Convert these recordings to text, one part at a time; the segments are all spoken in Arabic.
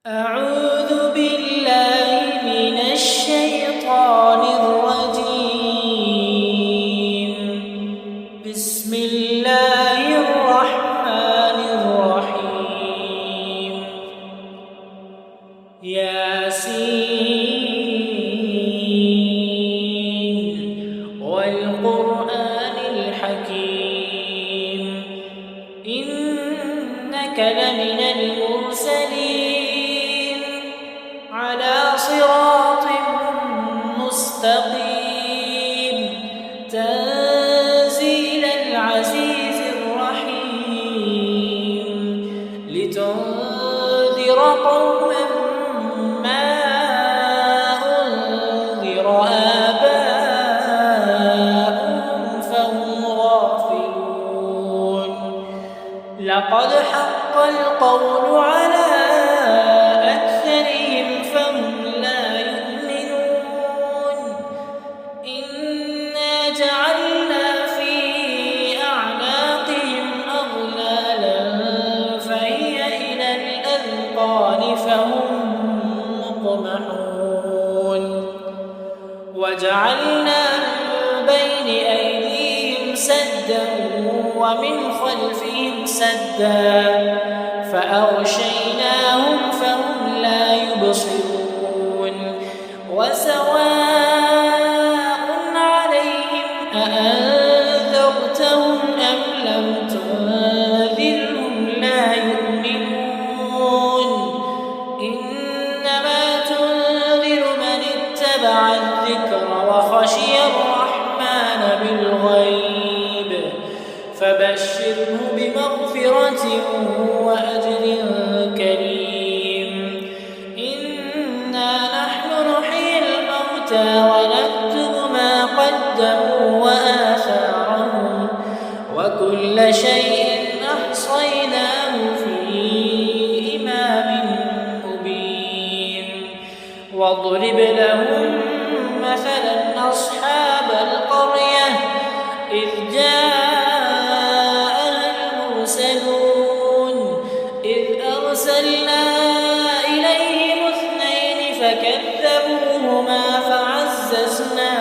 أعوذ بالله من الشيطان الرجيم. بسم الله الرحمن الرحيم. ياسين والقرآن الحكيم إنك لمن المرسلين على صراط مستقيم تنزيل العزيز الرحيم لتنذر قوما ما أنذر آباؤهم فهم غافلون. لقد حق القول على أكثرهم فهم لا يؤمنون. إنا جعلنا في أعناقهم أغلالا فهي إلى الأذقان فهم مقمحون. وجعلنا من بين أيديهم سدا ومن خلفهم سدا فأغشيناهم فهم لا يبصرون. وسواء عليهم أأنذرتهم أم لم تنذرهم لا يؤمنون. إنما تنذر من اتبع الذكر وخشي الرحمن بالغيب فبشره بمغفرة وأجر كريم. إنا نحن نحيي الموتى ونكتب ما قدموا وآثارهم وكل شيء أحصيناه في إمام مبين. واضرب لهم مثلا أصحاب القرية إذ أرسلنا إليهم اثنين فكذبوهما فعززنا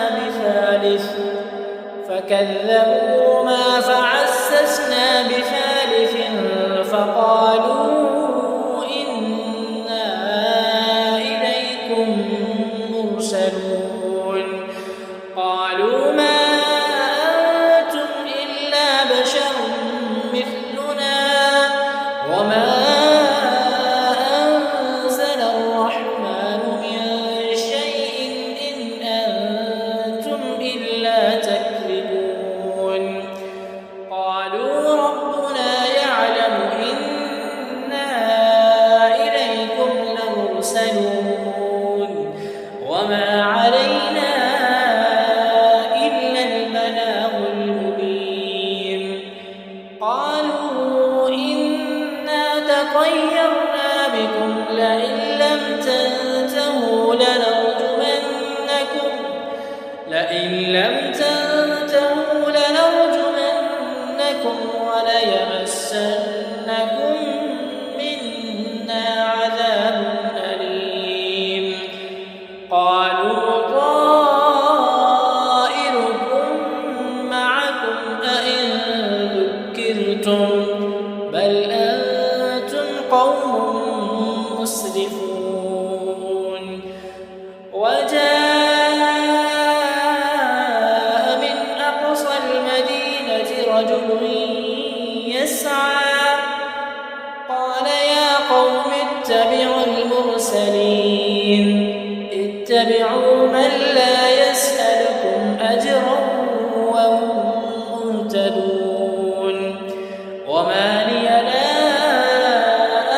بثالث فقالوا إنا إليكم مرسلون. قالوا ما أنتم إلا بشر مثلنا وما وما علينا إلا البلاغ المبين. قالوا إنا تطيرنا بكم لئن لم تنتهوا لنرجمنكم وليمسنكم منا عذاب أليم. قالوا طائركم معكم أئن ذكرتم بل أنتم قوم مسرفون. وجاء من أقصى المدينة رجل يسعى قال يا قوم اتبعوا المرسلين اتبعوا من لا يسألكم أجرا وهم مهتدون. وما لي لا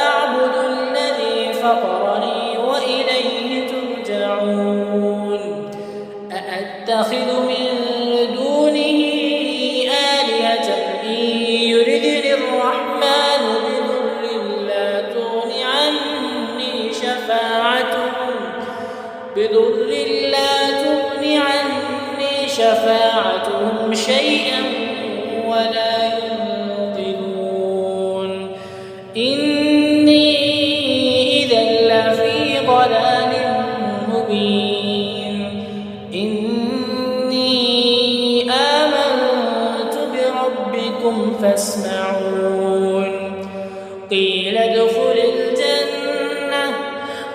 أعبد الذي فطرني وإليه ترجعون. أأتخذ من دونه آلهة إن يردني الرحمن بضر لا تغن عني شفاعتهم شيئا ولا ينقذون. إني إذا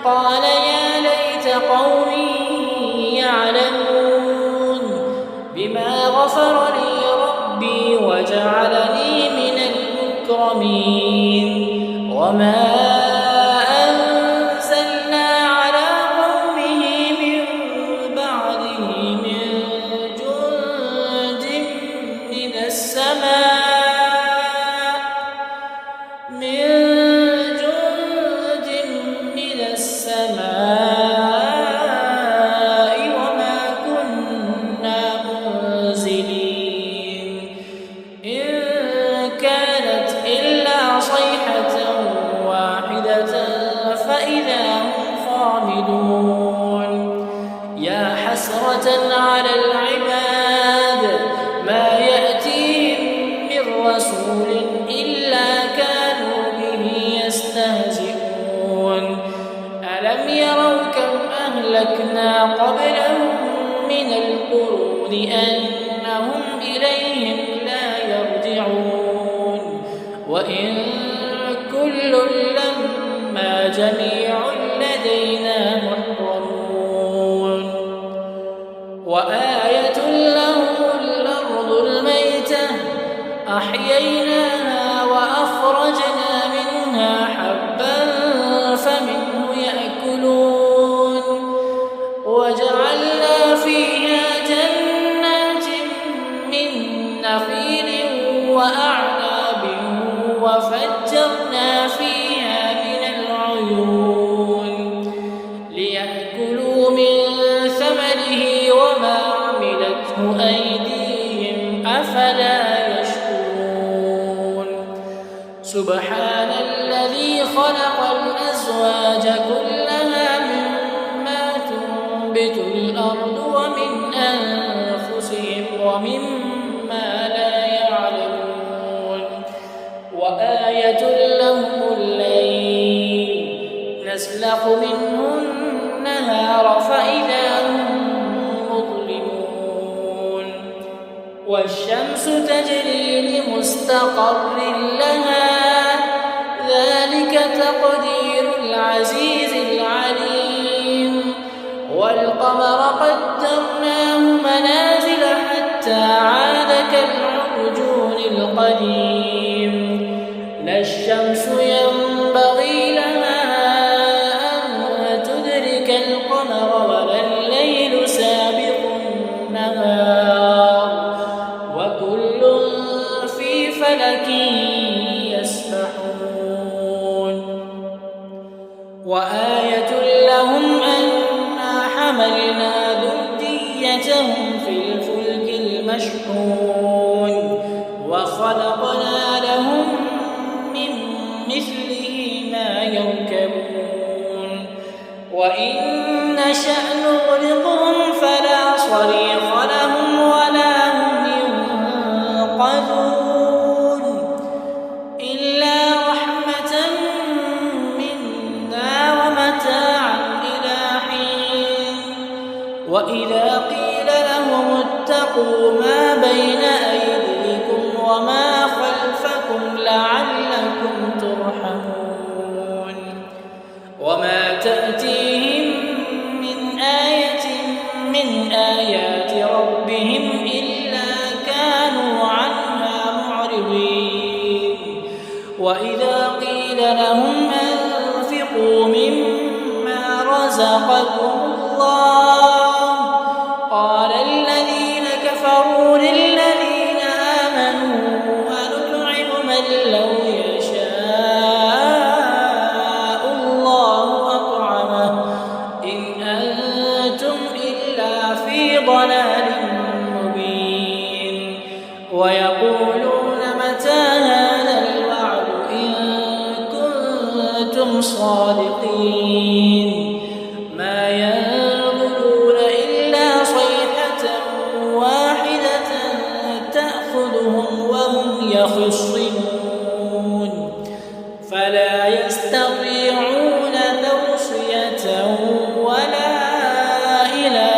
قال يا ليت قومي يعلمون بما غفر لي ربي وجعلني من المكرمين وما أنزلنا على قومه من بعده من جند من السماء وما كنا منزلين إن كانت إلا صيحة واحدة فإذا هم خامدون يا حسرة على العباد ما يأتيهم من رسول إلا كانوا به يستهزئون ألم يروا كم أهلكنا قبلهم من القرون أنهم إليهم لا يرجعون وإن كل لما جميع لدينا محضرون وآية لهم الأرض الميتة أحييناها وأخرجنا منها حبا فمنه يأكلون وجعلنا فيها جنات من نخيل وأعناب وفجرنا فيها من العيون ليأكلوا من ثمره وما عملته أيديهم أفلا يشكرون سبحان الذي خلق الأزواج كلها مما تنبت الأرض ومن أنفسهم ومما لا يعلمون وآية لهم الليل نسلخ منه النهار فإذا هم مظلمون والشمس تجري لمستقر لها ذلك تقدير العزيز العليم والقمر قدرناه منازل حتى عاد كالعرجون القديم لا الشمس ينبغي لها أن تدرك القمر ولا الليل سابق النهار وكل في فلك يسبحون وآية لهم أنا حملنا ذريتهم في الفلك المشحون وخلقنا لهم من مثله ما يركبون وإن نشأ نغرقهم فلا صريخ لهم ولا هم ينقذون إلا رحمة منا ومتاعا إلى حين وإذا قيل لهم اتقوا ما بين أيديكم وما خلفكم لعلكم ترحمون وما تأتيهم من آية من آيات ربهم إلا كانوا عنها معرضين وإذا قيل لهم أنفقوا مما رزقكم الله قال الذين كفروا للذين آمنوا أنطعم من لو يشاء الله أطعمه إن أنتم إلا في ضلال مبين ويقولون متى هذا الوعد إن كنتم صادقين ما ينظرون إلا صيحة واحدة تأخذهم وهم يخصمون فلا يستطيعون توصية ولا إلى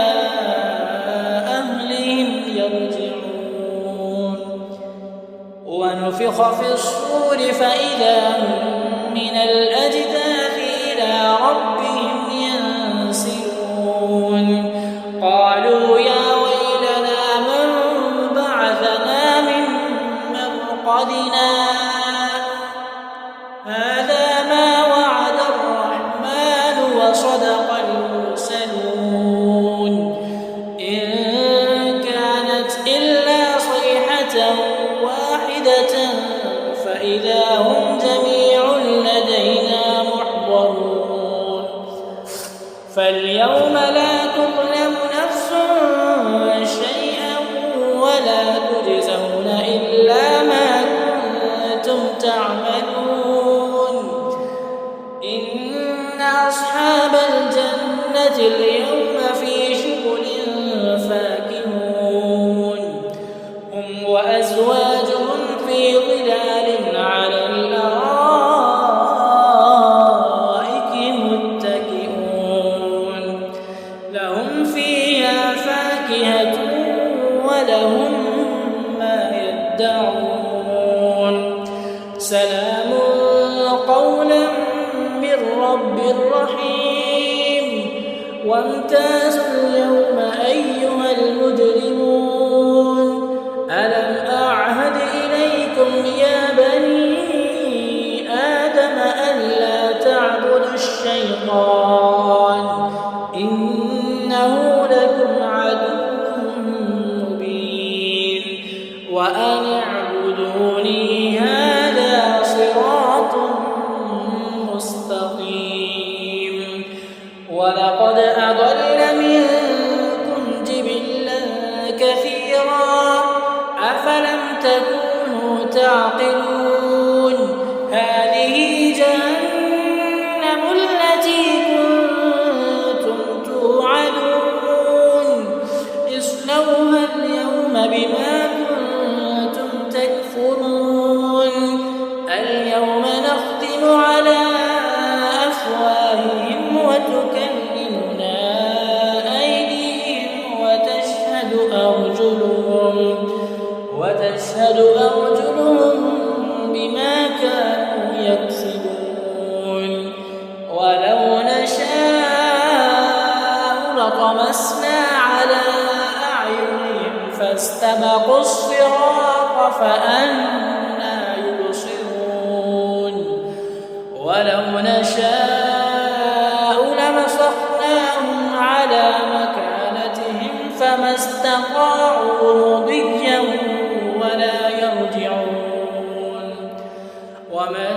أهلهم يرجعون ونفخ في الصور فإذا هم من الأجداث إلى ربهم فاليوم لا تظلم نفس شيئا ولا تجزون إلا ما كنتم تعملون. إن أصحاب الجنة اليوم في شغل فاكهون هم وأزواجهم في ظلال على الأرائك متكئون لهم فيها فاكهة ولهم ما يدعون سلام قولا من رب رحيم. وامتازوا اليوم أيها المجرمون ألم أعهد إليكم يا بني آدم ألا تعبدوا الشيطان إنه لكم عدو مبين وأن اعبدوني هذا صراط مستقيم. ولقد أضل منكم جبلا كثيرا أفلم تكونوا تعقلون. هذه جهنم التي كنتم توعدون اصلوها اليوم بما كنتم تكفرون. اليوم نختم على أفواههم وتكلمنا أيديهم وتشهد أرجلهم بما كانوا يكسبون. ولو نشاء لطمسنا على أعينهم فاستبقوا الصراط فأنى يبصرون. ولو نشاء لمسخناهم على مكانتهم فما استطاعوا مضيا ولا يرجعون. ومن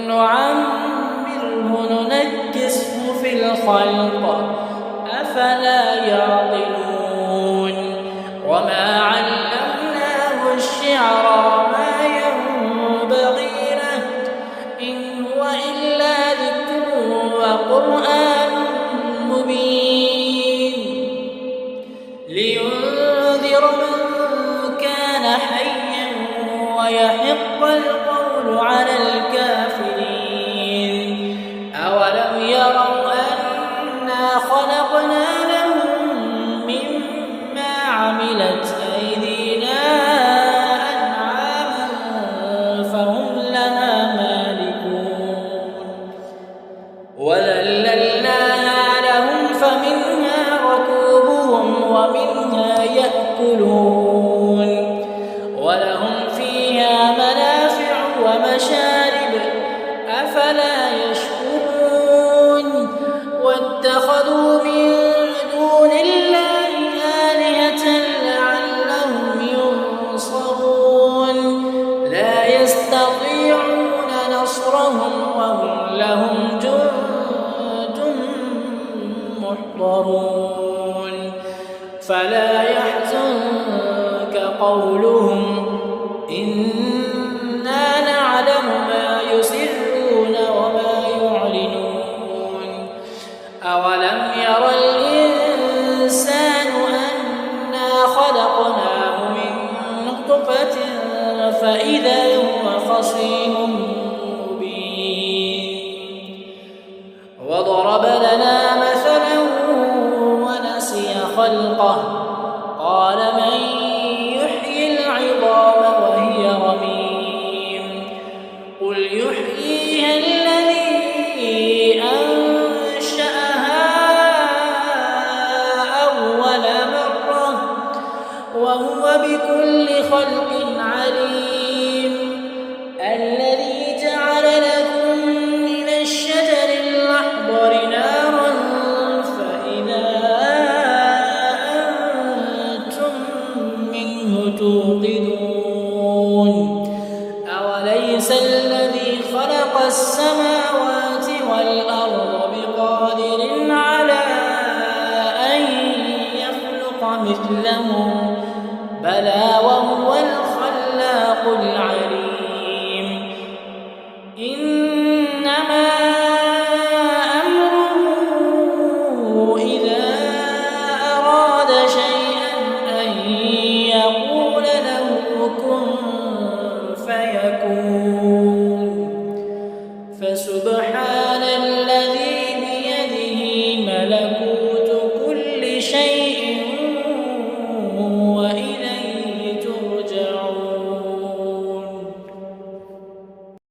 نعمره ننكسه في الخلق أفلا يعقلون. وما علمناه الشعر ما ينبغي له إن هو إلا ذكر وقرآن مبين لينذر من كان حيا ويحق القول على الكافرين. أولم يروا أنا خلقنا لهم مما عملت أيدينا أنعاما فهم لها مالكون وذللناها لهم فمنها ركوبهم ومنها يأكلون ولهم فيها منافع ومشارب أفلا يشكرون. واتخذوا من دون الله آلهة لعلهم ينصرون لا يستطيعون نصرهم وهم لهم جند محضرون. فلا يحزنك قولهم إنا نعلم ما يسرون وما يعلنون. أولم ير الإنسان أنا خلقناه من نطفة فإذا هو خصيم مبين. وضرب لنا مثلا ونسي خلقه قال من يحيي العظام وهي رميم قل يحييها الذي أنشأها أول مرة وهو بكل خلق عليم. الذي جعل لكم من الشجر الأخضر نارا فإذا أنتم منه توقدون. أوليس الذي خلق السماوات والأرض بقادر على مثله بلى وهو الخلاق العليم إنما أمره إذا أراد شيئا أن يقول له كن فيكون فسبحان